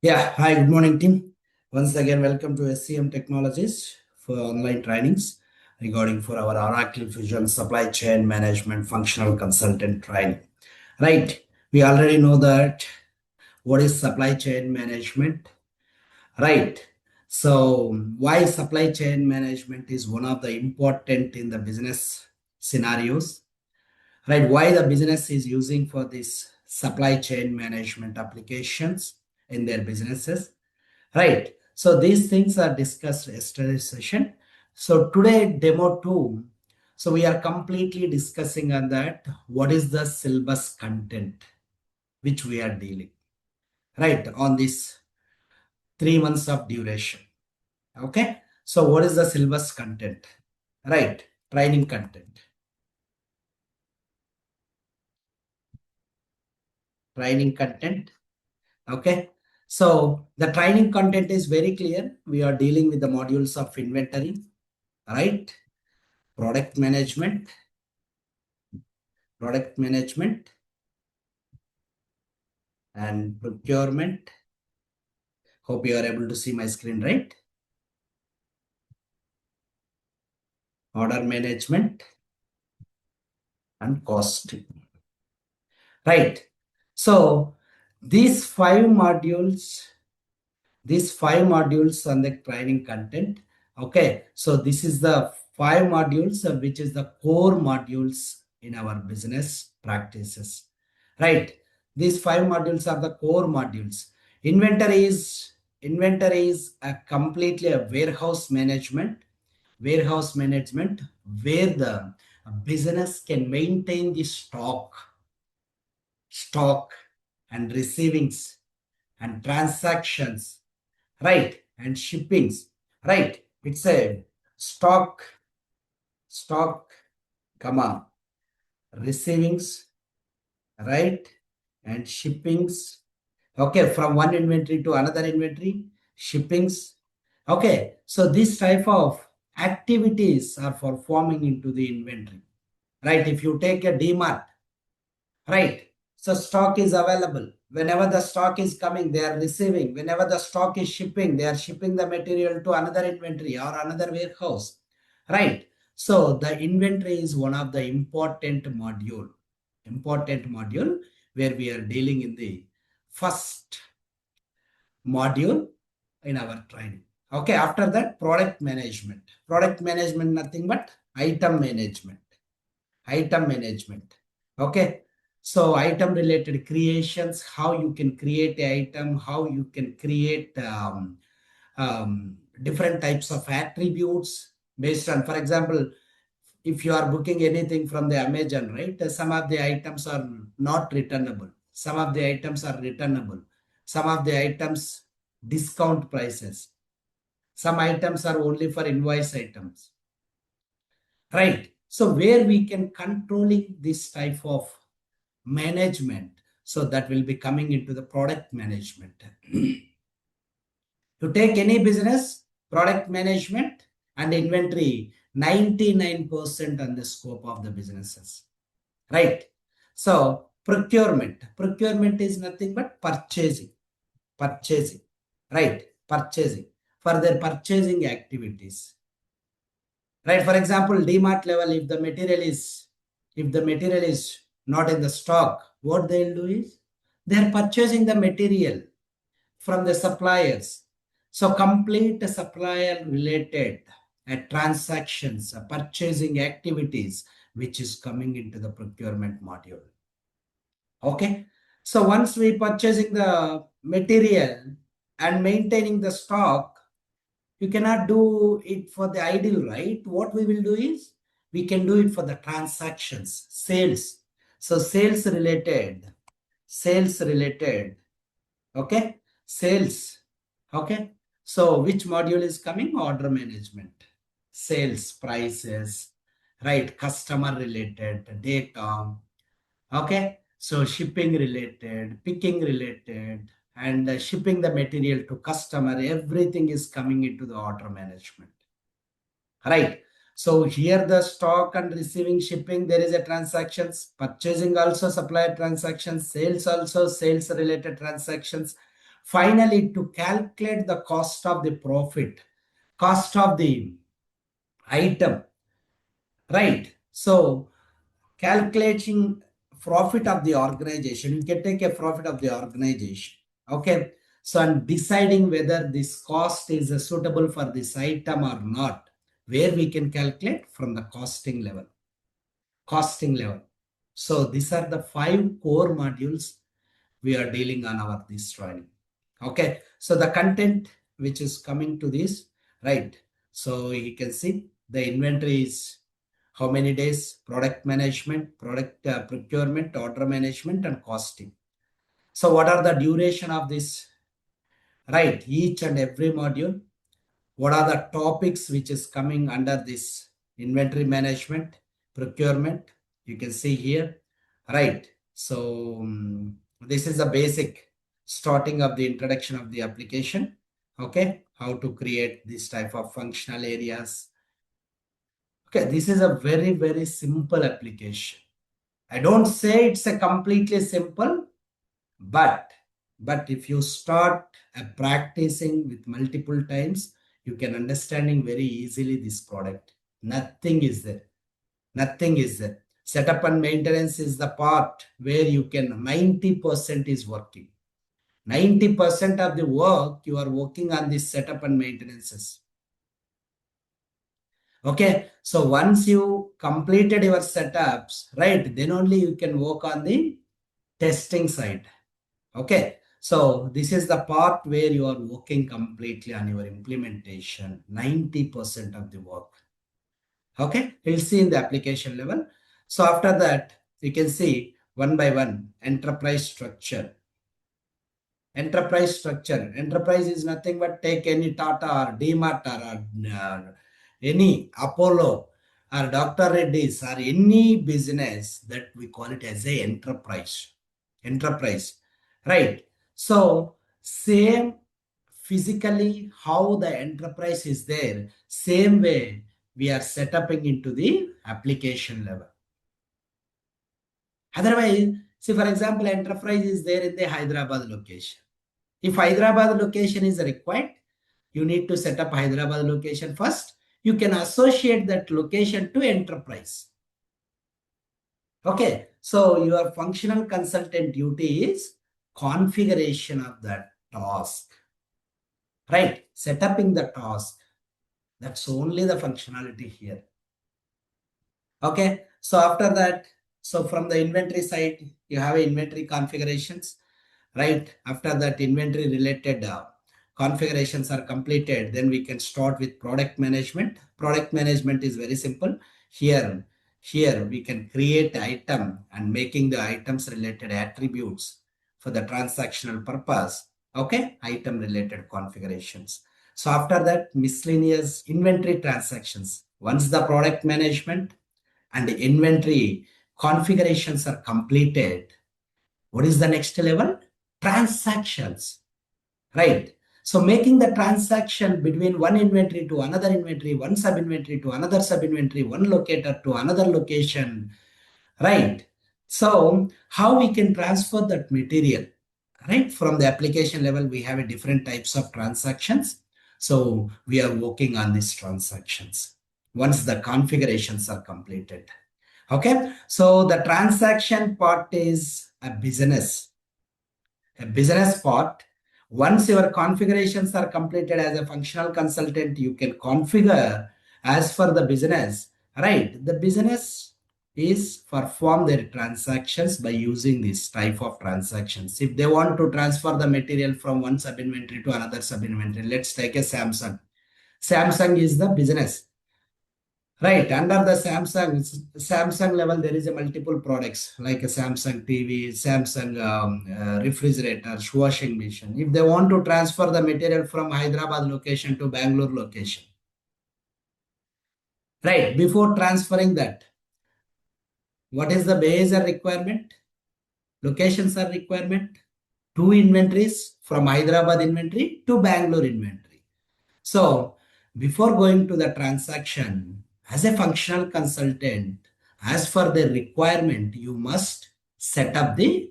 Yeah, hi, good morning, team. Once again, welcome to SCM Technologies for online trainings regarding for our Oracle Fusion Supply Chain Management Functional Consultant training. Right, we already know that what is supply chain management, right? So, why supply chain management is one of the important in the business scenarios, right? Why the business is using for this supply chain management applications in their businesses. Right. So these things are discussed yesterday's session. So today demo 2. So we are completely discussing on that. What is the syllabus content which we are dealing, right, on this 3 months of duration. Okay. So what is the syllabus content? Right. Training content. Training content. Okay. So the training content is very clear. We are dealing with the modules of inventory, right? Product management, product management, and procurement. Hope you are able to see my screen, right? Order management and costing, right? So these five modules, on the training content. Okay, so this is the five modules which is the core modules in our business practices, right? These five modules are the core modules. Inventory is a completely a warehouse management where the business can maintain the stock and receivings and transactions, right, and shippings, right. It's a stock comma receivings, right, and shippings. Okay, from one inventory to another inventory, shippings. Okay, so this type of activities are performing into the inventory, right? If you take a DMart, right? So stock is available. Whenever the stock is coming, they are receiving. Whenever the stock is shipping, they are shipping the material to another inventory or another warehouse, right? So the inventory is one of the important module where we are dealing in the first module in our training. Okay, after that, product management. Product management, nothing but item management. Item management. Okay, so item related creations, how you can create an item, how you can create different types of attributes based on, for example, if you are booking anything from the Amazon, right? Some of the items are not returnable. Some of the items are returnable. Some of the items discount prices. Some items are only for invoice items, right? So where we can controlling this type of management, so that will be coming into the product management. To take any business, product management and inventory, 99% on the scope of the businesses, right? So procurement is nothing but purchasing, right? Purchasing for their purchasing activities, right? For example, DMart level, if the material is not in the stock, what they'll do is they're purchasing the material from the suppliers. So complete supplier related transactions, purchasing activities, which is coming into the procurement module. Okay. So once we purchasing the material and maintaining the stock, you cannot do it for the ideal, right? What we will do is we can do it for the transactions, sales. So sales related, okay, sales. Okay. So which module is coming? Order management, sales, prices, right? Customer related data. Okay. So shipping related, picking related, and shipping the material to customer, everything is coming into the order management, right? So here the stock and receiving, shipping, there is a transactions, purchasing also supplier transactions, sales also sales related transactions, Finally, to calculate the cost of the profit, cost of the item, right? So calculating profit of the organization, you can take a profit of the organization. Okay. So and deciding whether this cost is suitable for this item or not, where we can calculate from the costing level. Costing level. So these are the 5 core modules we are dealing on our this training. Okay. So the content which is coming to this, right? So you can see the inventory is how many days, product management, product procurement, order management, and costing. So what are the duration of this, right? Each and every module. What are the topics which is coming under this inventory management, procurement? You can see here, right? So this is the basic starting of the introduction of the application. Okay, how to create this type of functional areas. Okay, this is a very, very simple application. I don't say it's a completely simple, but if you start practicing with multiple times, you can understanding very easily this product. Nothing is there. Nothing is there. Setup and maintenance is the part where you can 90% is working. 90% of the work you are working on this setup and maintenances. Okay, so once you completed your setups, right, then only you can work on the testing side. Okay, so this is the part where you are working completely on your implementation, 90% of the work. Okay, we'll see in the application level. So after that, you can see one by one enterprise structure. Enterprise structure. Enterprise is nothing but take any Tata or DMart or any Apollo or Dr. Reddy's or any business that we call it as a enterprise. Enterprise, right? So same physically how the enterprise is there, same way we are set up into the application level. Otherwise, see for example, enterprise is there in the Hyderabad location. If Hyderabad location is required, you need to set up Hyderabad location first. You can associate that location to enterprise. Okay, so your functional consultant duty is configuration of that task, right? Setting the task. That's only the functionality here. Okay, so after that, so from the inventory side, you have inventory configurations, right? After that, inventory related configurations are completed, then we can start with product management. Product management is very simple. Here we can create item and making the items related attributes for the transactional purpose. Okay, item related configurations. So after that, miscellaneous inventory transactions. Once the product management and the inventory configurations are completed, what is the next level? Transactions, right? So making the transaction between one inventory to another inventory, one sub inventory to another sub inventory, one locator to another location, right? So how we can transfer that material, right? From the application level, we have a different types of transactions. So we are working on these transactions once the configurations are completed. Okay, so the transaction part is a business part. Once your configurations are completed as a functional consultant, you can configure as for the business, right? The business is perform their transactions by using this type of transactions. If they want to transfer the material from one sub inventory to another sub inventory, let's take a Samsung. Samsung is the business. Right, under the Samsung level, there is a multiple products like a Samsung TV, Samsung refrigerators, washing machine. If they want to transfer the material from Hyderabad location to Bangalore location, right, before transferring that, what is the base requirement? Locations are requirement. Two inventories from Hyderabad inventory to Bangalore inventory. So before going to the transaction, as a functional consultant, as for the requirement, you must set up the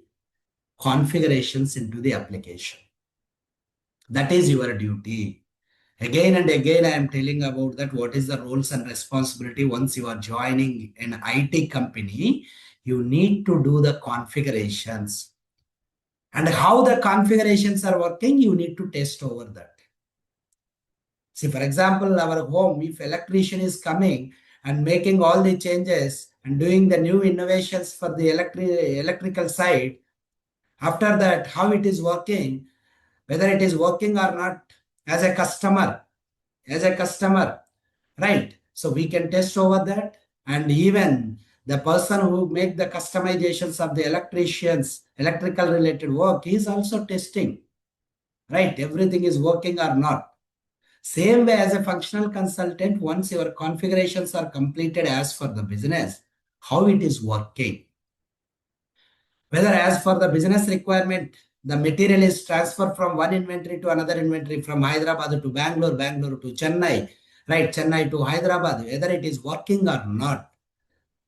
configurations into the application. That is your duty. Again and again, I am telling about that what is the roles and responsibility once you are joining an IT company. You need to do the configurations. And how the configurations are working, you need to test over that. See, for example, our home, if electrician is coming and making all the changes and doing the new innovations for the electrical side, after that, how it is working, whether it is working or not, as a customer, as a customer, right? So we can test over that. And even the person who make the customizations of the electricians, electrical related work, is also testing, right? Everything is working or not. Same way as a functional consultant, once your configurations are completed as for the business, how it is working. Whether as for the business requirement, the material is transferred from one inventory to another inventory, from Hyderabad to Bangalore, Bangalore to Chennai, right? Chennai to Hyderabad, whether it is working or not.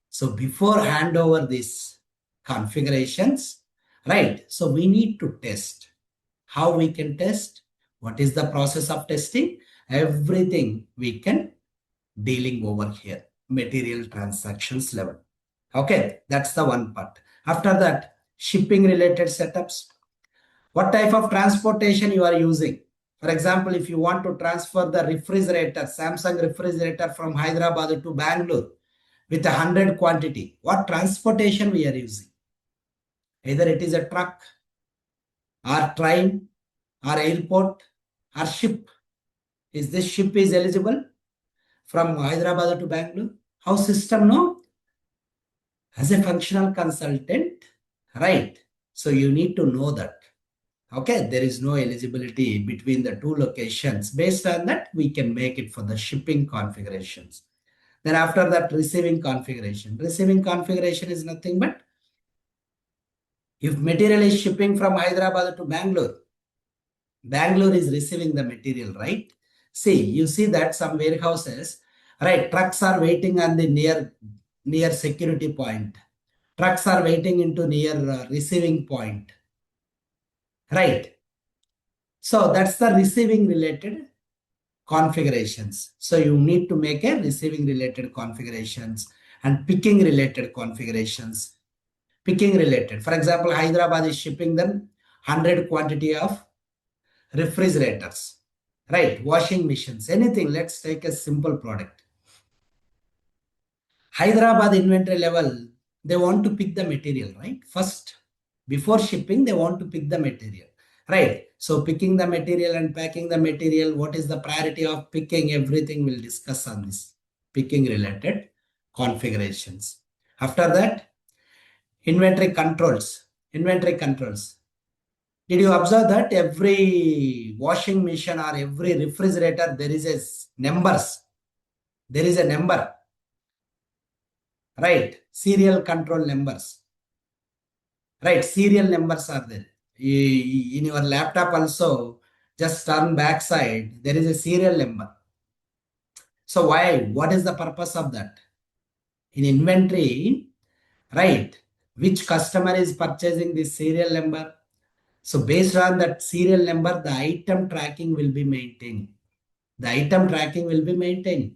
So before hand over these configurations, right? So we need to test. How we can test? What is the process of testing? Everything we can dealing over here, material transactions level. Okay, that's the one part. After that, shipping related setups. What type of transportation you are using? For example, if you want to transfer the refrigerator, Samsung refrigerator from Hyderabad to Bangalore with 100 quantity, what transportation we are using? Either it is a truck or train or airport or ship. Is this ship is eligible from Hyderabad to Bangalore? How system no? As a functional consultant, right? So you need to know that. Okay, there is no eligibility between the two locations. Based on that, we can make it for the shipping configurations. Then after that, receiving configuration. Receiving configuration is nothing but if material is shipping from Hyderabad to Bangalore, Bangalore is receiving the material, right? See, you see that some warehouses, right? Trucks are waiting on the near security point. Trucks are waiting into near receiving point, right? So that's the receiving related configurations. So you need to make a receiving related configurations and picking related configurations. Picking related. For example, Hyderabad is shipping them 100 quantity of refrigerators, right? Washing machines, anything. Let's take a simple product. Hyderabad inventory level, they want to pick the material, right? First, before shipping, they want to pick the material, right? So picking the material and packing the material, what is the priority of picking? Everything we'll discuss on this picking related configurations. After that, inventory controls. Inventory controls. Did you observe that every washing machine or every refrigerator, there is a numbers. There is a number, right? Serial control numbers, right? Serial numbers are there. In your laptop also, just turn backside, there is a serial number. So why? What is the purpose of that? In inventory, right? Which customer is purchasing this serial number? So based on that serial number, the item tracking will be maintained. The item tracking will be maintained.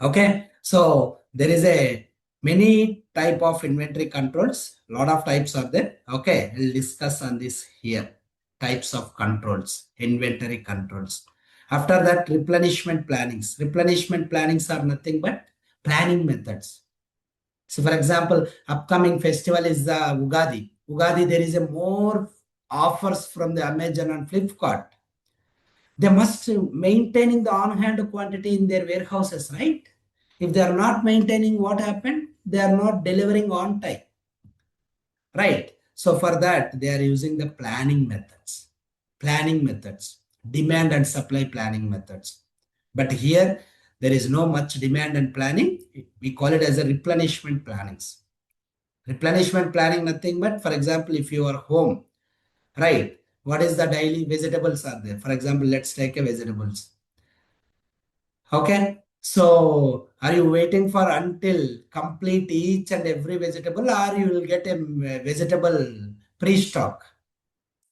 Okay, so there is a many type of inventory controls. Lot of types are there. Okay, we'll discuss on this here. Types of controls, inventory controls. After that, replenishment plannings. Replenishment plannings are nothing but planning methods. So, for example, upcoming festival is the Ugadi. Ugadi, there is a more offers from the Amazon and Flipkart. They must maintaining the on-hand quantity in their warehouses, right? If they are not maintaining, what happened? They are not delivering on time, right? So for that, they are using the planning methods, demand and supply planning methods. But here, there is no much demand and planning. We call it as a replenishment plannings. Replenishment planning, nothing but, for example, if you are home, right? What is the daily vegetables are there? For example, let's take a vegetables. Okay. So are you waiting for until complete each and every vegetable, or you will get a vegetable pre-stock?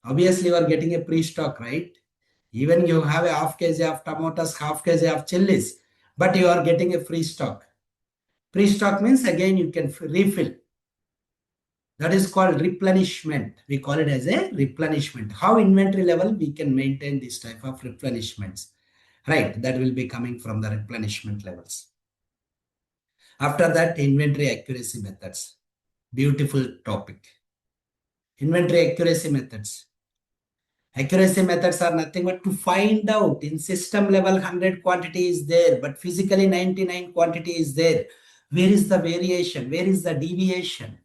Obviously, you are getting a pre-stock, right? Even you have a half kg of tomatoes, half kg of chilies, but you are getting a free stock. Pre-stock means again you can refill. That is called replenishment. We call it as a replenishment. How inventory level we can maintain this type of replenishments, right? That will be coming from the replenishment levels. After that, inventory accuracy methods. Beautiful topic. Inventory accuracy methods. Accuracy methods are nothing but to find out in system level 100 quantity is there, but physically 99 quantity is there. Where is the variation? Where is the deviation?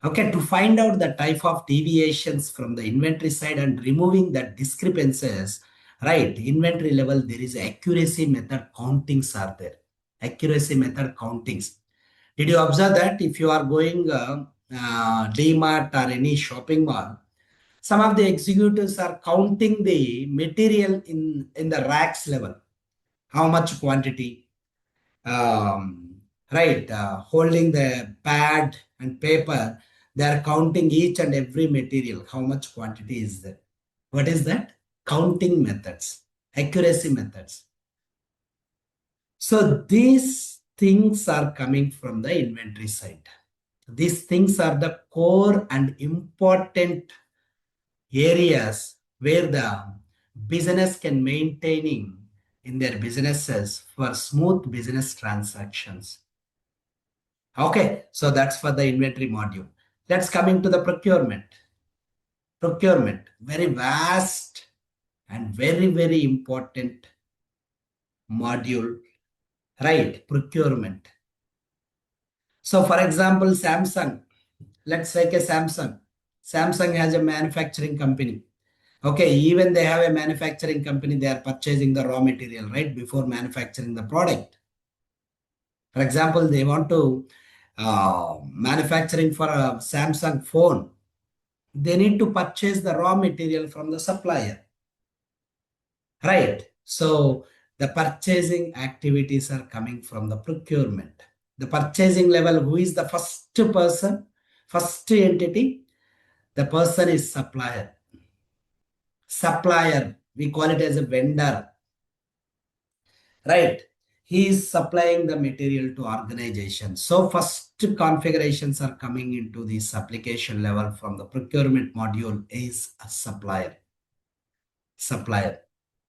Okay, to find out the type of deviations from the inventory side and removing the discrepancies, right? Inventory level, there is accuracy method countings are there. Accuracy method countings. Did you observe that if you are going DMart or any shopping mall, some of the executives are counting the material in the racks level, how much quantity, right, holding the pad and paper, they are counting each and every material, how much quantity is there. What is that? Counting methods, accuracy methods. So these things are coming from the inventory side. These things are the core and important areas where the business can maintaining in their businesses for smooth business transactions. Okay, so that's for the inventory module. Let's come into the procurement. Procurement, very vast and very, very important module, right? Procurement. So for example, Samsung, let's take a Samsung. Samsung has a manufacturing company. Okay, even they have a manufacturing company, they are purchasing the raw material, right? Before manufacturing the product. For example, they want to manufacturing for a Samsung phone. They need to purchase the raw material from the supplier, right? So the purchasing activities are coming from the procurement. The purchasing level, who is the first person, first entity? The person is supplier. Supplier, we call it as a vendor, right? He is supplying the material to organization. So first configurations are coming into this application level from the procurement module is a supplier. Supplier.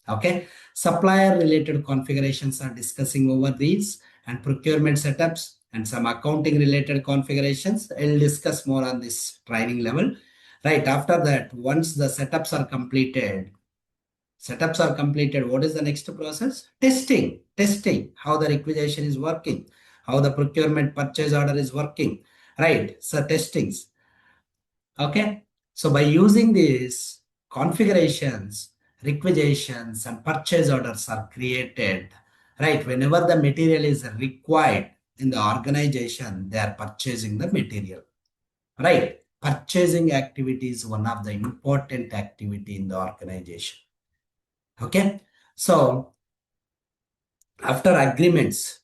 Okay. Supplier related configurations are discussing over these and procurement setups and some accounting related configurations. I'll discuss more on this training level. Right. After that, once the setups are completed, what is the next process? Testing how the requisition is working, how the procurement purchase order is working, right? So testings. Okay, so by using these configurations, requisitions and purchase orders are created, right? Whenever the material is required in the organization, they are purchasing the material, right? Purchasing activity is one of the important activity in the organization. Okay, so after agreements,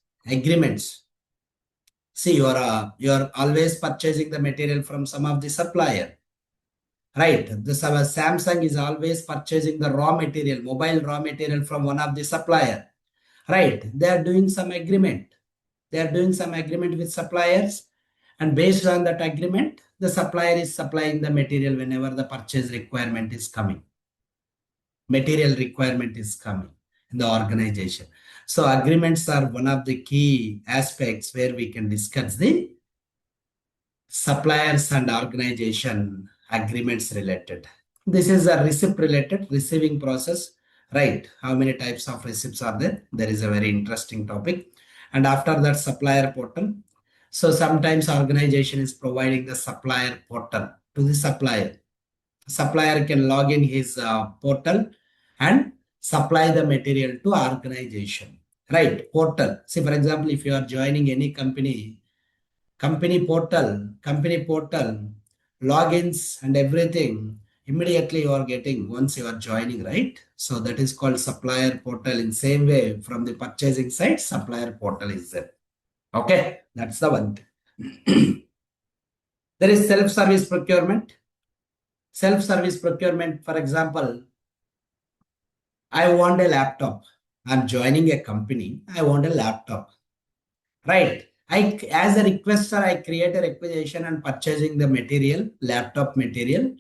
see you're always purchasing the material from some of the supplier, right? This Samsung is always purchasing the raw material, mobile raw material from one of the supplier, right? They are doing some agreement. They are doing some agreement with suppliers, and based on that agreement, the supplier is supplying the material whenever the purchase requirement is coming. Material requirement is coming in the organization. So agreements are one of the key aspects where we can discuss the suppliers and organization agreements related. This is a receipt related receiving process, right? How many types of receipts are there? There is a very interesting topic. And after that, supplier portal. So sometimes organization is providing the supplier portal to the supplier. Supplier can log in his portal and supply the material to organization, right? Portal. See, for example, if you are joining any company portal, logins and everything, immediately you are getting once you are joining, right? So that is called supplier portal. In same way, from the purchasing side, supplier portal is there. Okay, that's the one thing. There is self-service procurement. Self-service procurement, for example, I want a laptop. I'm joining a company. I want a laptop. Right. As a requester, I create a requisition and purchasing the material, laptop material.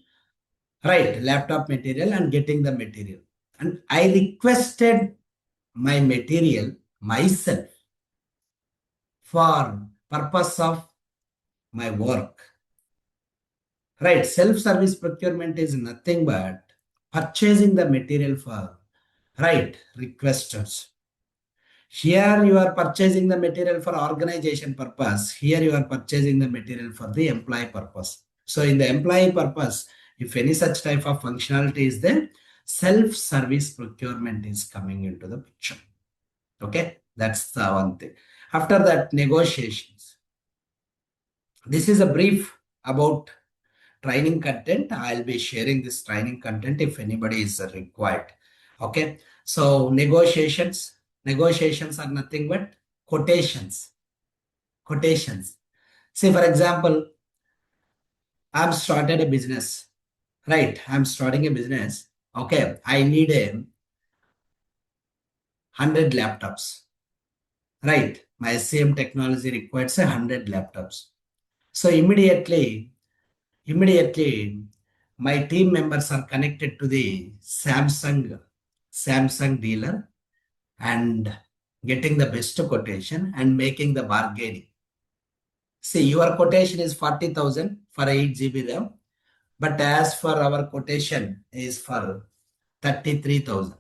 Right. Laptop material and getting the material. And I requested my material myself for purpose of my work. Right. Self-service procurement is nothing but purchasing the material for, right, requesters. Here you are purchasing the material for organization purpose. Here you are purchasing the material for the employee purpose. So in the employee purpose, if any such type of functionality is there, self-service procurement is coming into the picture. Okay, that's the one thing. After that, negotiations. This is a brief about training content. I'll be sharing this training content if anybody is required. Okay, so negotiations are nothing but quotations. See, for example, I'm started a business, right? I'm starting a business. Okay, I need 100 laptops, right? My SCM technology requires 100 laptops. So immediately my team members are connected to the Samsung dealer and getting the best quotation and making the bargaining. See, your quotation is 40,000 for 8 GB RAM, but as for our quotation is for 33,000.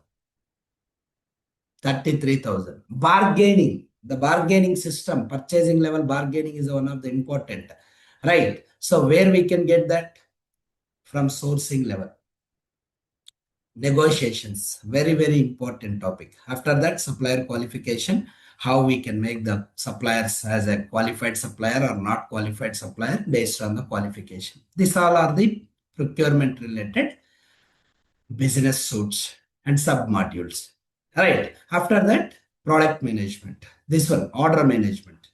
33,000. Bargaining, the bargaining system, purchasing level bargaining is one of the important, right? So where we can get that? From sourcing level. Negotiations, very important topic. After that, supplier qualification, how we can make the suppliers as a qualified supplier or not qualified supplier based on the qualification. These all are the procurement related business suits and sub modules. Right. After that, product management. This one, order management.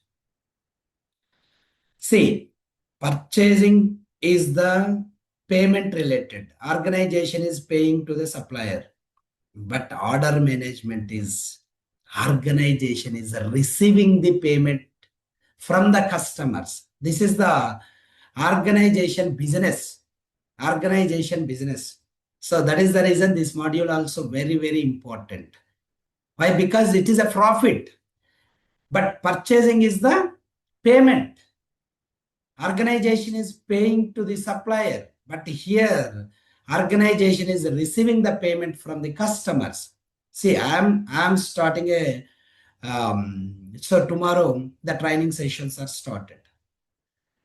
See, purchasing is the payment related. Organization is paying to the supplier, but order management is organization is receiving the payment from the customers. This is the organization business. Organization business. So that is the reason this module also very important. Why? Because it is a profit, but purchasing is the payment. Organization is paying to the supplier, but here organization is receiving the payment from the customers. See, I'm starting a so tomorrow the training sessions are started.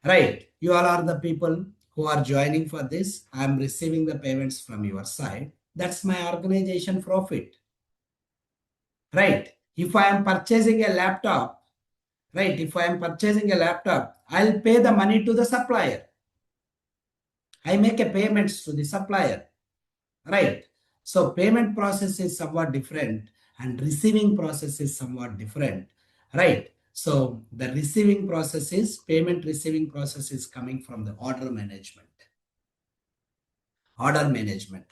Right, you all are the people who are joining for this. I'm receiving the payments from your side. That's my organization profit. Right. If I am purchasing a laptop, right? If I am purchasing a laptop, I'll pay the money to the supplier. I make a payments to the supplier, right? So payment process is somewhat different and receiving process is somewhat different, right? So the receiving process is payment receiving process is coming from the order management. Order management,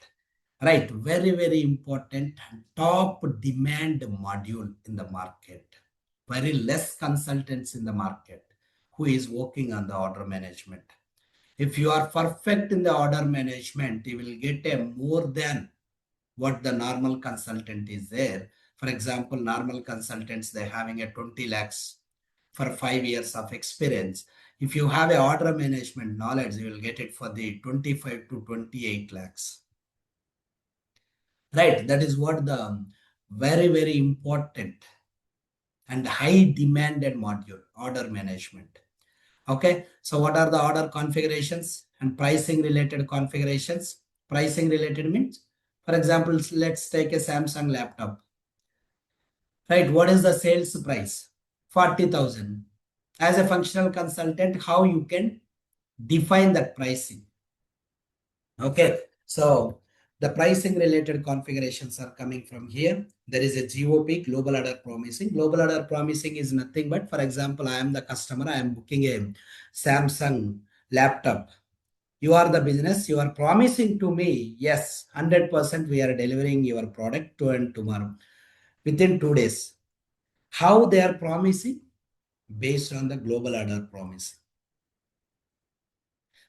right? Very important top demand module in the market. Very less consultants in the market who is working on the order management. If you are perfect in the order management, you will get a more than what the normal consultant is there. For example, normal consultants, they're having a 20 lakhs for 5 years of experience. If you have a order management knowledge, you will get it for the 25 to 28 lakhs. Right, that is what the very important and high demanded module, order management. Okay, so what are the order configurations and pricing related configurations? Pricing related means, for example, let's take a Samsung laptop. Right, what is the sales price? 40,000. As a functional consultant, how you can define that pricing? Okay, so the pricing related configurations are coming from here. There is a GOP, global order promising. Global order promising is nothing but, for example, I am the customer, I am booking a Samsung laptop. You are the business. You are promising to me, yes, 100% we are delivering your product to and tomorrow within 2 days. How they are promising? Based on the global order promise.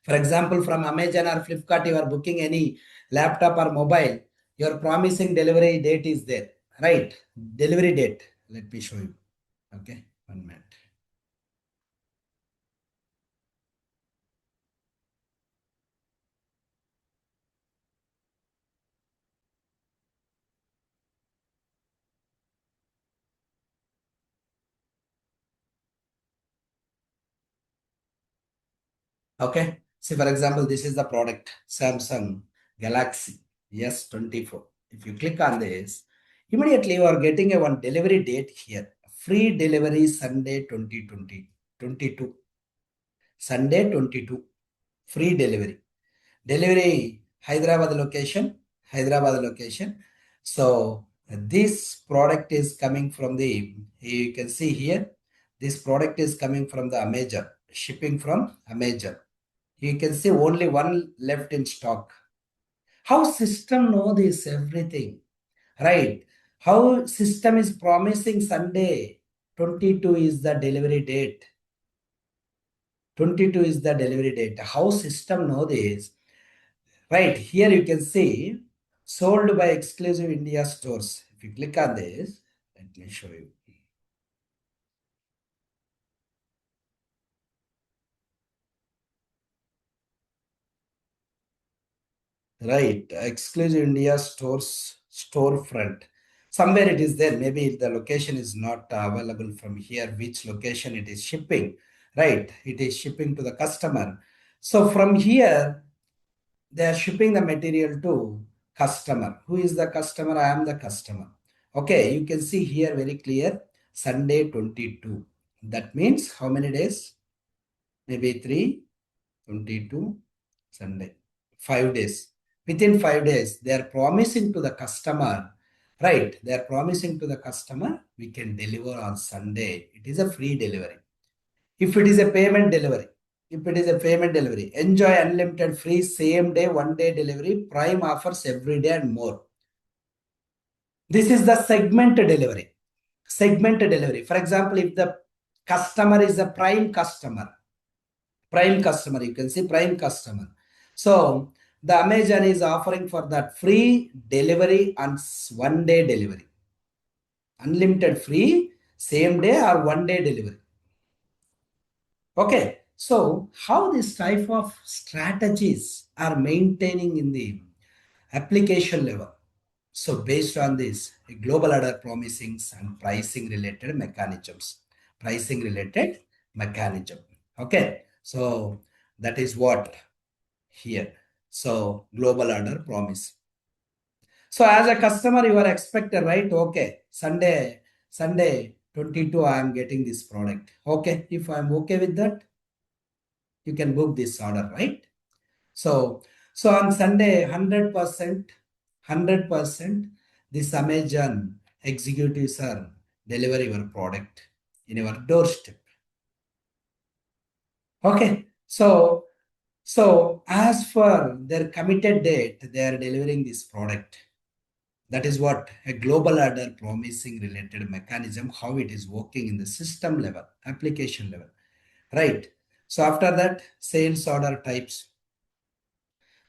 For example, from Amazon or Flipkart, you are booking any laptop or mobile, you are promising delivery date is there, right? Delivery date. Let me show you. Okay, 1 minute. Okay. See, for example, this is the product Samsung Galaxy S24. If you click on this, immediately you are getting a one delivery date here. Free delivery Sunday 2020 22. Sunday 22. Free delivery. Delivery Hyderabad location. Hyderabad location. So this product is coming from the, you can see here, this product is coming from the Amazon, shipping from Amazon. You can see only one left in stock. How system know this everything, right? How system is promising Sunday 22 is the delivery date. 22 is the delivery date. How system know this? Right here you can see sold by exclusive India stores. If you click on this, let me show you. Right, exclusive India stores storefront. Somewhere it is there. Maybe the location is not available from here. Which location it is shipping? Right, it is shipping to the customer. So from here, they are shipping the material to customer. Who is the customer? I am the customer. Okay, you can see here very clear. Sunday 22. That means how many days? Maybe 3, 22, Sunday, 5 days. Within 5 days, they are promising to the customer, right? They are promising to the customer, we can deliver on Sunday. It is a free delivery. If it is a payment delivery, if it is a payment delivery, enjoy unlimited free same day, 1 day delivery, prime offers every day and more. This is the segment delivery. Segment delivery. For example, if the customer is a prime customer, you can see prime customer. So the Amazon is offering for that free delivery and 1 day delivery, unlimited free same day or 1 day delivery. Okay, so how this type of strategies are maintaining in the application level? So based on this, global order promisings and pricing related mechanisms, pricing related mechanism. Okay, so that is what here. So global order promise. So as a customer, you are expected, right? Okay, Sunday 22, I am getting this product. Okay, if I'm okay with that, you can book this order, right? So, so on Sunday, 100%, this Amazon executives are deliver your product in your doorstep. Okay, so as for their committed date, they are delivering this product. That is what a global order promising related mechanism, how it is working in the system level, application level, right? So after that, sales order types.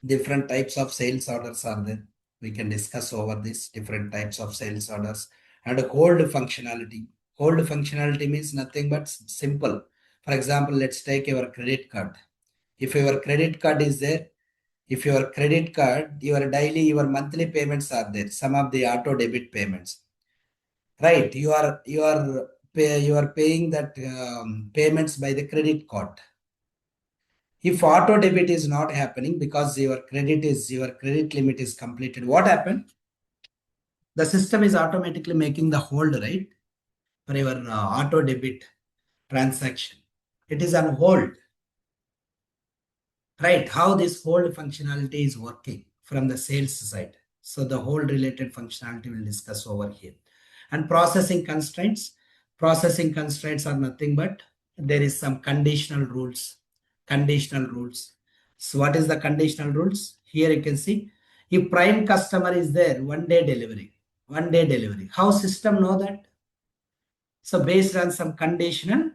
Different types of sales orders are there. We can discuss over this different types of sales orders and a hold functionality. Hold functionality means nothing but simple. For example, let's take your credit card. If your credit card is there, if your credit card, your daily, your monthly payments are there, some of the auto debit payments, right? You are paying that payments by the credit card. If auto debit is not happening because your credit limit is completed, what happened? The system is automatically making the hold, right, for your auto debit transaction. It is on hold, right? How this hold functionality is working from the sales side. So the hold related functionality we'll discuss over here. And processing constraints. Processing constraints are nothing but there is some conditional rules. Conditional rules. So what is the conditional rules? Here you can see if prime customer is there, 1 day delivery, 1 day delivery. How system know that? So based on some conditional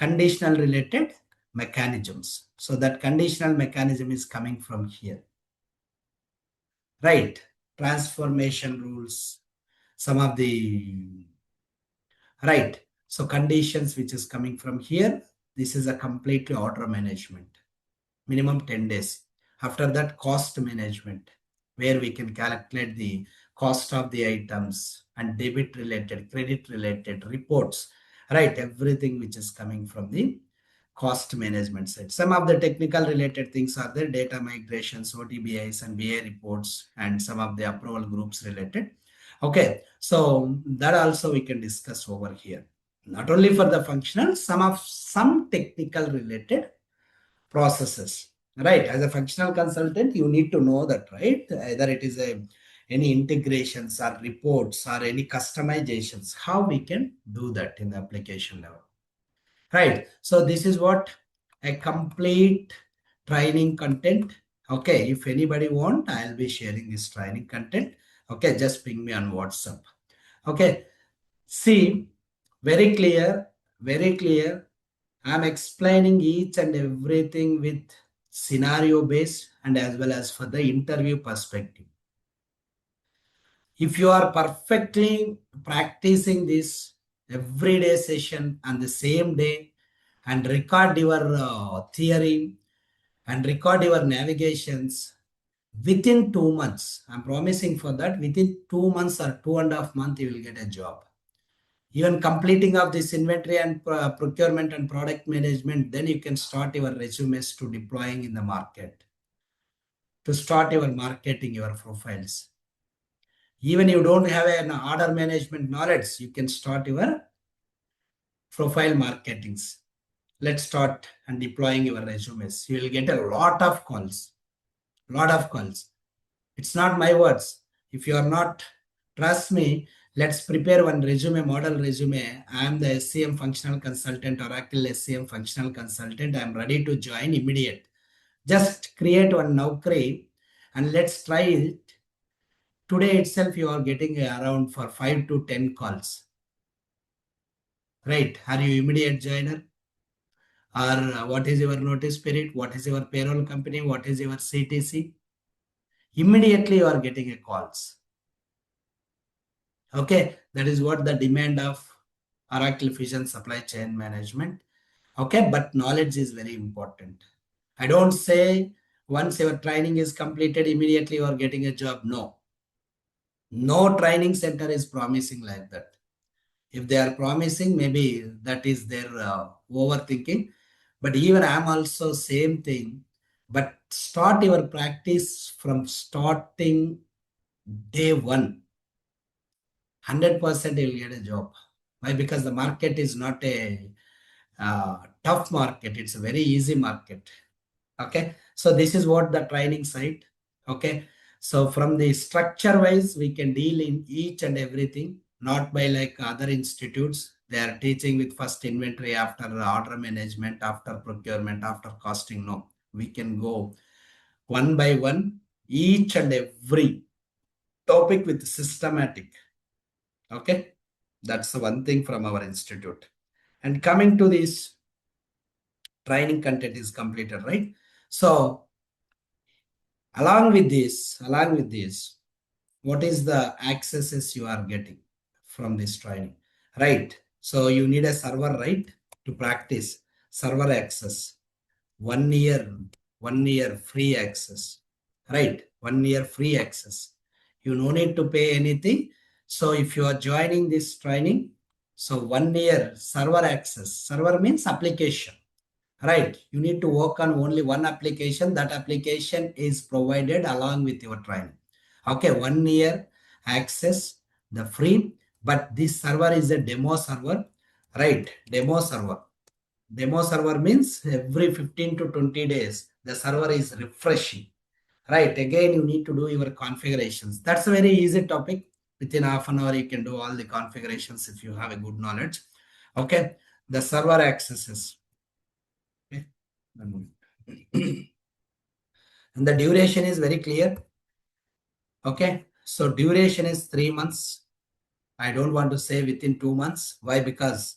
related mechanisms. So that conditional mechanism is coming from here, right? Transformation rules, some of the, right. So conditions which is coming from here, this is a completely order management, minimum 10 days. After that, cost management, where we can calculate the cost of the items and debit related, credit related reports, right? Everything which is coming from the cost management side. Some of the technical related things are there, data migrations, OTBIs and BA reports, and some of the approval groups related. Okay, so that also we can discuss over here. Not only for the functional, some technical related processes, right? As a functional consultant, you need to know that, right? Either it is any integrations or reports or any customizations, how we can do that in the application level, right? So this is what a complete training content. Okay, if anybody want, I'll be sharing this training content. Okay, just ping me on WhatsApp. Okay, see, very clear, very clear. I'm explaining each and everything with scenario based and as well as for the interview perspective. If you are perfectly practicing this everyday session on the same day and record your theory and record your navigations within 2 months, I'm promising for that within 2 months or 2.5 months, you will get a job. Even completing of this inventory and procurement and product management, then you can start your resumes to deploying in the market, to start your marketing your profiles. Even you don't have an order management knowledge, you can start your profile marketings. Let's start and deploying your resumes. You will get a lot of calls, lot of calls. It's not my words. If you are not, trust me, let's prepare one resume, model resume. I am the SCM functional consultant, Oracle SCM functional consultant. I am ready to join immediate. Just create one Naukri and let's try it. Today itself, you are getting around for 5 to 10 calls. Right? Are you immediate joiner? Or what is your notice period? What is your payroll company? What is your CTC? Immediately you are getting a calls. Okay, that is what the demand of Oracle Fusion supply chain management. Okay, but knowledge is very important. I don't say once your training is completed, immediately you are getting a job. No. No training center is promising like that. If they are promising, maybe that is their overthinking. But even I'm also same thing. But start your practice from starting day one. 100% you'll get a job. Why? Because the market is not a tough market. It's a very easy market. Okay. So this is what the training side. Okay. So from the structure wise, we can deal in each and everything, not by like other institutes. They are teaching with first inventory, after order management, after procurement, after costing. No, we can go one by one, each and every topic with systematic. Okay. That's the one thing from our institute. And coming to this training content is completed, right? So along with this, what is the accesses you are getting from this training, right? So you need a server, right? To practice server access, 1 year, 1 year free access, right? 1 year free access. You no need to pay anything. So if you are joining this training, so 1 year server access, server means application, right? You need to work on only one application. That application is provided along with your training. Okay, 1 year access, the free, but this server is a demo server, right? Demo server. Demo server means every 15 to 20 days, the server is refreshing, right? Again, you need to do your configurations. That's a very easy topic. Within half an hour, you can do all the configurations if you have a good knowledge. Okay, the server accesses. Okay. And the duration is very clear. Okay. So duration is 3 months. I don't want to say within 2 months. Why? Because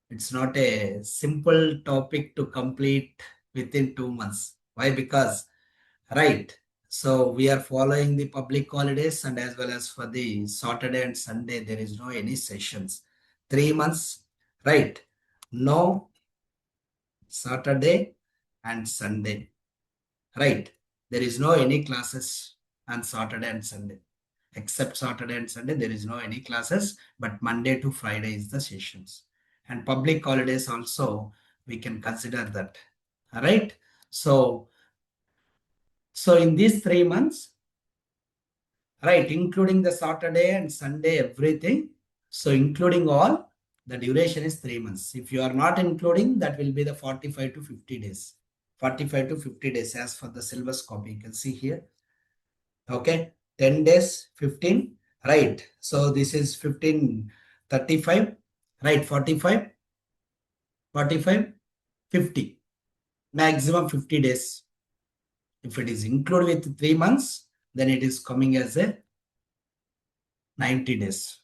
it's not a simple topic to complete within 2 months. Why? Because, right. So we are following the public holidays, and as well as for the Saturday and Sunday, there is no any sessions. 3 months, right? No Saturday and Sunday, right? There is no any classes on Saturday and Sunday. Except Saturday and Sunday, there is no any classes, but Monday to Friday is the sessions. And public holidays also, we can consider that. All right. So in these 3 months, right, including the Saturday and Sunday, everything. So including all, the duration is 3 months. If you are not including, that will be the 45 to 50 days. 45 to 50 days as for the syllabus copy. You can see here. Okay. 10 days, 15. Right. So this is 15, 35. Right. 45, 45, 50. Maximum 50 days. If it is included with 3 months, then it is coming as a 90 days.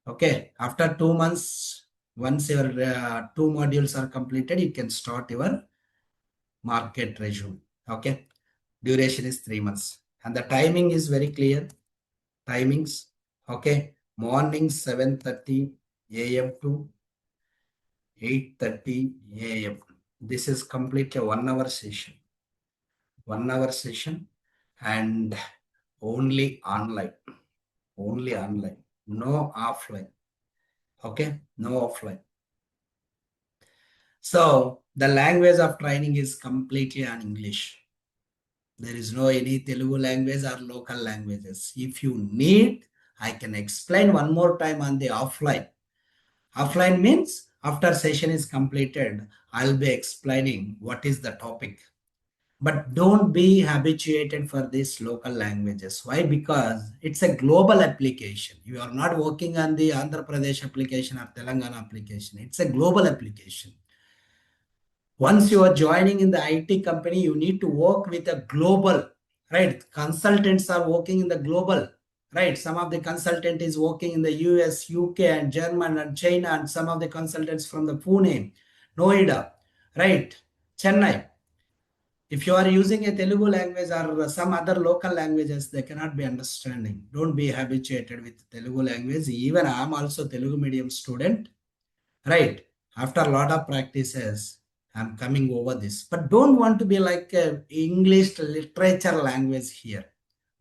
Okay, after 2 months, once your two modules are completed, you can start your market resume. Okay, duration is 3 months, and the timing is very clear. Timings, okay, morning 7:30 a.m. to 8:30 a.m. This is completely a 1 hour session. 1 hour session, and only online. Only online. No offline. Okay, no offline. So the language of training is completely on English. There is no any Telugu language or local languages. If you need, I can explain one more time on the offline. Offline means after session is completed, I'll be explaining what is the topic. But don't be habituated for these local languages. Why? Because it's a global application. You are not working on the Andhra Pradesh application or Telangana application. It's a global application. Once you are joining in the IT company, you need to work with a global, right? Consultants are working in the global, right? Some of the consultant is working in the US, UK, and German and China, and some of the consultants from the Pune, Noida, right? Chennai. If you are using a Telugu language or some other local languages, they cannot be understanding. Don't be habituated with Telugu language. Even I am also Telugu medium student, right? After a lot of practices, I'm coming over this. But don't want to be like a English literature language here.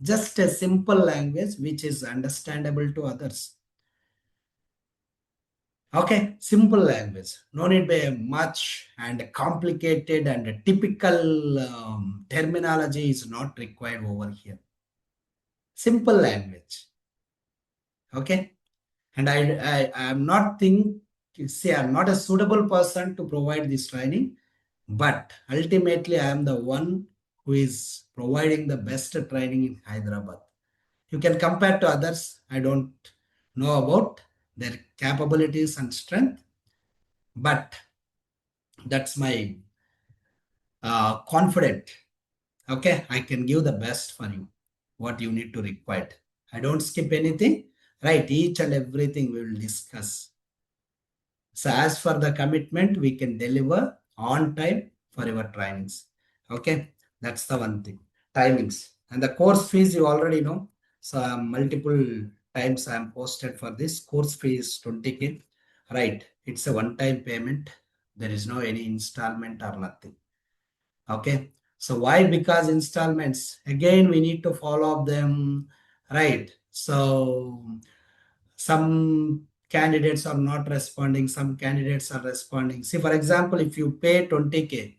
Just a simple language which is understandable to others. Okay, simple language. No need be much and complicated and typical terminology is not required over here. Simple language. Okay, and I am not think say I'm not a suitable person to provide this training, but ultimately I am the one who is providing the best training in Hyderabad. You can compare to others. I don't know about their capabilities and strength, but that's my confident. Okay, I can give the best for you. What you need to require. I don't skip anything. Right, each and everything we will discuss. So as for the commitment, we can deliver on time for your trainings. Okay, that's the one thing. Timings and the course fees you already know. So multiple times I am posted for this course fee is 20K. Right, it's a one-time payment. There is no any installment or nothing. Okay, so why? Because installments again we need to follow up them, right? So some candidates are not responding, some candidates are responding. See, for example, if you pay 20K,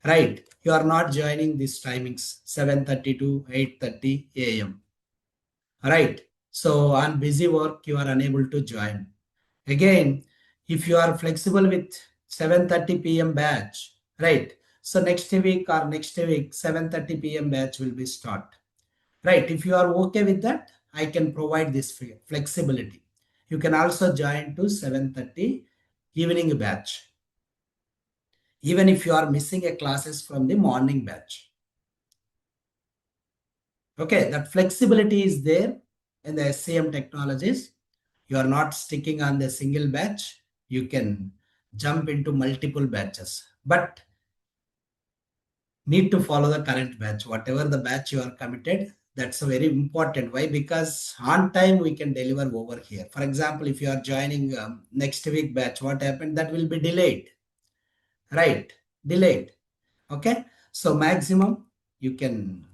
right, you are not joining these timings 7:30 to 8:30 a.m. Right, so on busy work you are unable to join. Again, if you are flexible with 7:30 p.m. batch, right, so next week or next week 7:30 p.m. batch will be start. Right, if you are okay with that, I can provide this flexibility. You can also join to 7:30 evening batch, even if you are missing a classes from the morning batch. Okay, that flexibility is there in the SCM technologies. You are not sticking on the single batch. You can jump into multiple batches, but need to follow the current batch. Whatever the batch you are committed, that's a very important. Why? Because on time we can deliver over here. For example, if you are joining next week batch, what happened? That will be delayed, right? Delayed. Okay. So maximum you can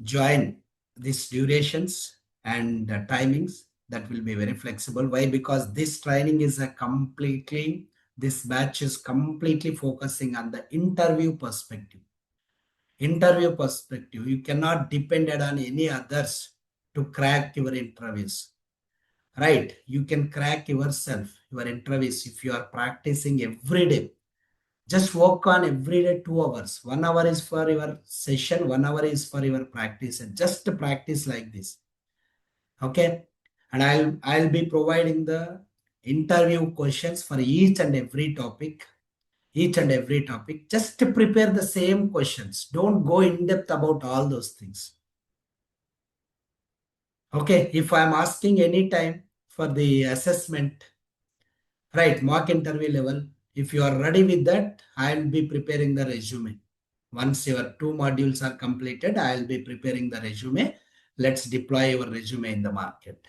join these durations and timings, that will be very flexible. Why? Because this training is a completely, this batch is completely focusing on the interview perspective. You cannot depend on any others to crack your interviews, right? You can crack yourself your interviews if you are practicing every day. Just work on every day 2 hours. 1 hour is for your session, 1 hour is for your practice, and just practice like this. Okay. And I'll be providing the interview questions for each and every topic. Just to prepare the same questions. Don't go in depth about all those things. Okay. If I'm asking any time for the assessment, right, mock interview level, if you are ready with that, I'll be preparing the resume. Once your 2 modules are completed, I'll be preparing the resume. Let's deploy your resume in the market.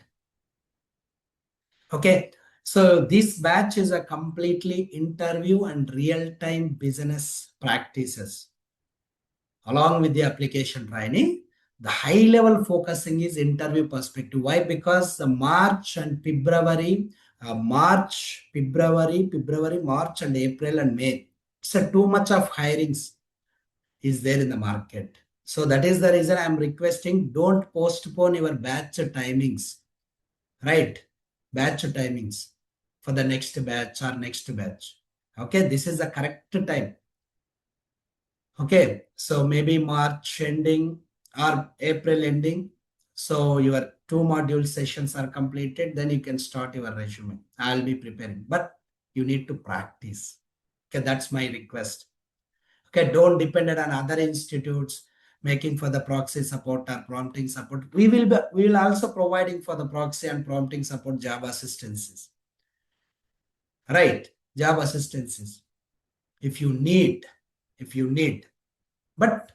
Okay. So this batch is a completely interview and real-time business practices along with the application training. The high level focusing is interview perspective. Why? Because the March and February, March and April and May. So too much of hirings is there in the market. So that is the reason I'm requesting, don't postpone your batch timings, right? Batch timings for the next batch or next batch. Okay, this is the correct time. Okay, so maybe March ending or April ending. So your 2 module sessions are completed, then you can start your resume. I'll be preparing, but you need to practice. Okay, that's my request. Okay, don't depend on other institutes making for the proxy support or prompting support. We will also providing for the proxy and prompting support job assistances. Right, job assistances. If you need, but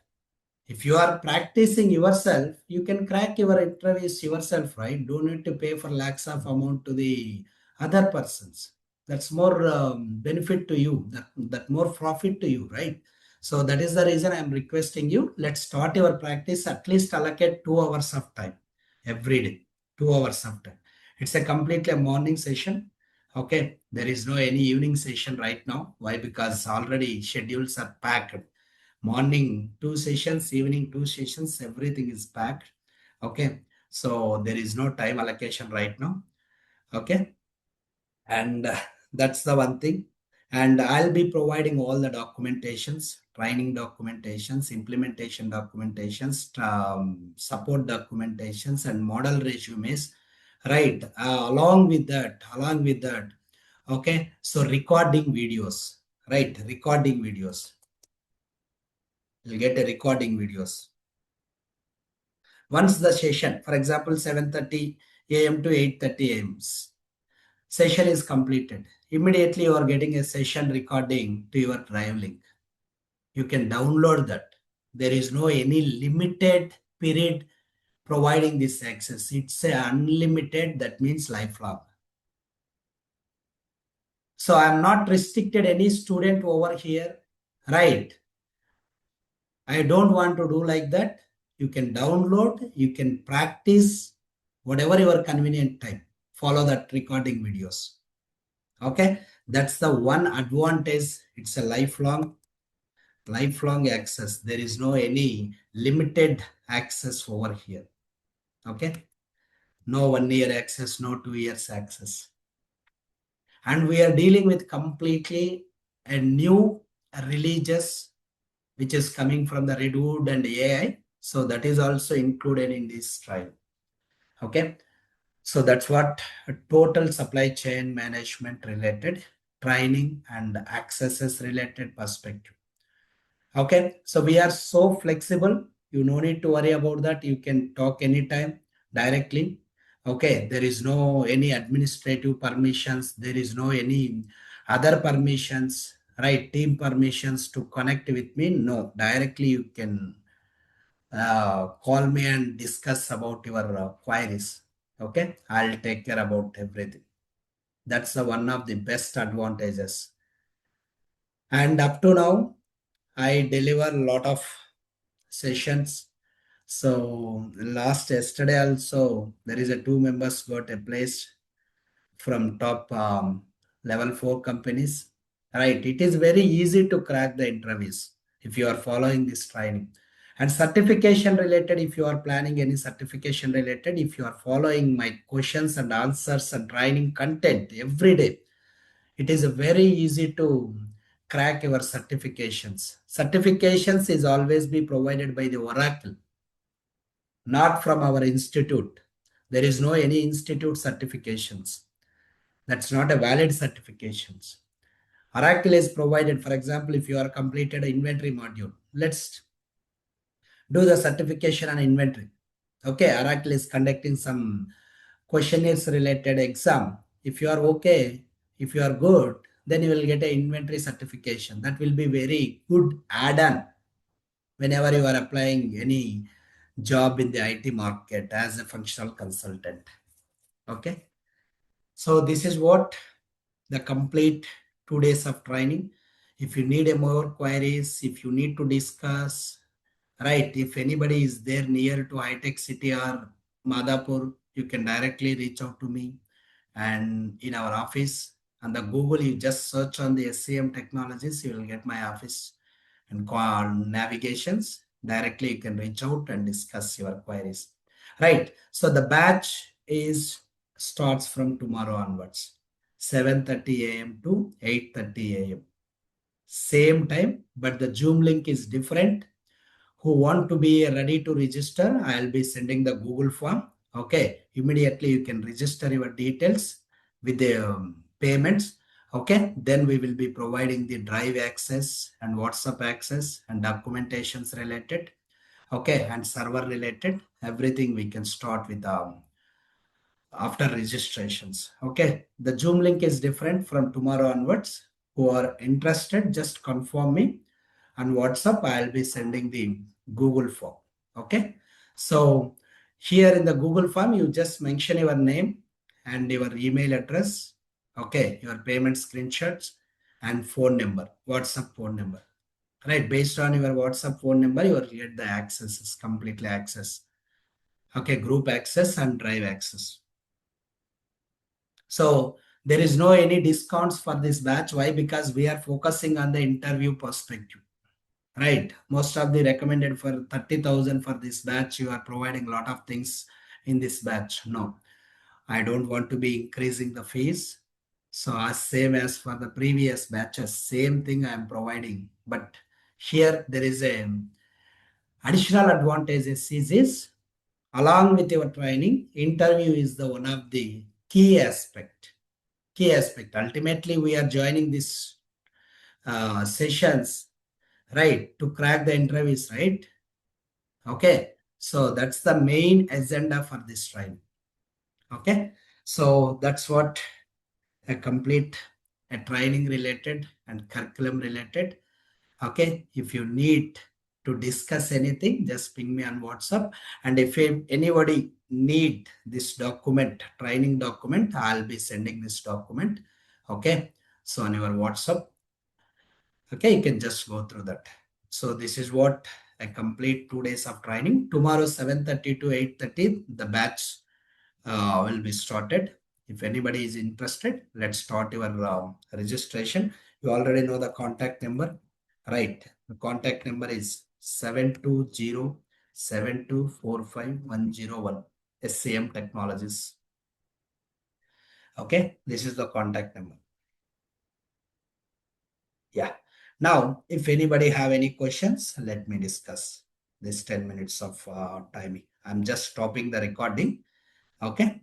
if you are practicing yourself, you can crack your interviews yourself, right? Don't need to pay for lakhs of amount to the other persons. That's more benefit to you, that more profit to you, right? So that is the reason I'm requesting you. Let's start your practice. At least allocate 2 hours of time every day. 2 hours of time. It's a completely morning session. Okay. There is no any evening session right now. Why? Because already schedules are packed. Morning 2 sessions, evening 2 sessions, everything is packed. Okay. So there is no time allocation right now. Okay. And that's the one thing. And I'll be providing all the documentations, training documentations, implementation documentations, support documentations, and model resumes, right? Along with that, okay. So recording videos, right? Recording videos. You'll get a recording videos. Once the session, for example, 7:30 a.m. to 8:30 a.m. session is completed, immediately you are getting a session recording to your drive link. You can download that. There is no any limited period providing this access. It's a unlimited, that means lifelong. So I'm not restricted any student over here, right? I don't want to do like that. You can download, you can practice whatever your convenient time. Follow that recording videos. Okay, that's the one advantage. It's a lifelong access. There is no any limited access over here. Okay, no 1 year access, no 2 years access. And we are dealing with completely a new religious which is coming from the Redwood and AI. So that is also included in this trial. Okay. So that's what a total supply chain management related training and accesses related perspective. Okay. So we are so flexible. You no need to worry about that. You can talk anytime directly. Okay, there is no any administrative permissions. There is no any other permissions, right? Team permissions to connect with me. No, directly you can call me and discuss about your queries. Okay, I'll take care about everything. That's the one of the best advantages. And up to now, I deliver a lot of sessions. So last yesterday also, there is a two members got a place from top level 4 companies. Right. It is very easy to crack the interviews if you are following this training. And certification related, if you are planning any certification related, if you are following my questions and answers and training content every day, it is very easy to crack your certifications. Certifications is always be provided by the Oracle, not from our institute. There is no any institute certifications. That's not a valid certifications. Oracle is provided, for example, if you are completed an inventory module, let's do the certification on inventory. Okay, Oracle is conducting some questionnaires related exam. If you are okay, if you are good, then you will get an inventory certification. That will be very good add-on whenever you are applying any job in the IT market as a functional consultant. Okay. So this is what the complete 2 days of training. If you need a more queries, if you need to discuss, right, if anybody is there near to high tech city or Madhapur, you can directly reach out to me and in our office. On the Google, you just search on the SCM Technologies, you will get my office and call navigations. Directly, you can reach out and discuss your queries. Right. So the batch is starts from tomorrow onwards, 7:30 a.m. to 8:30 a.m. Same time, but the Zoom link is different. Who want to be ready to register, I'll be sending the Google form. Okay, immediately you can register your details with the payments. Okay, then we will be providing the drive access and WhatsApp access and documentations related. Okay, and server related, everything we can start with after registrations. Okay, the Zoom link is different from tomorrow onwards. Who are interested, just confirm me on WhatsApp. I'll be sending the Google form. Okay, so here in the Google form, you just mention your name and your email address. Okay, your payment screenshots and phone number, WhatsApp phone number. Right, based on your WhatsApp phone number, you will get the access, is completely access. Okay, group access and drive access. So there is no any discounts for this batch. Why? Because we are focusing on the interview perspective. Right. Most of the recommended for 30,000 for this batch, you are providing a lot of things in this batch. No, I don't want to be increasing the fees. So as same as for the previous batches, same thing I am providing. But here there is a additional advantages is this, along with your training, interview is the one of the key aspect. Key aspect. Ultimately, we are joining this sessions, right, to crack the interviews, right? Okay, so that's the main agenda for this training. Okay, so that's what a complete a training related and curriculum related. Okay, if you need to discuss anything, just ping me on WhatsApp. And if anybody need this document, training document, I'll be sending this document. Okay, so on your WhatsApp. Okay, you can just go through that. So this is what a complete 2 days of training. Tomorrow 7:30 to 8:30, the batch will be started. If anybody is interested, let's start your registration. You already know the contact number, right? The contact number is 720-7245-101, SCM Technologies. Okay, this is the contact number. Yeah. Now, if anybody have any questions, let me discuss this 10 minutes of timing. I'm just stopping the recording. Okay.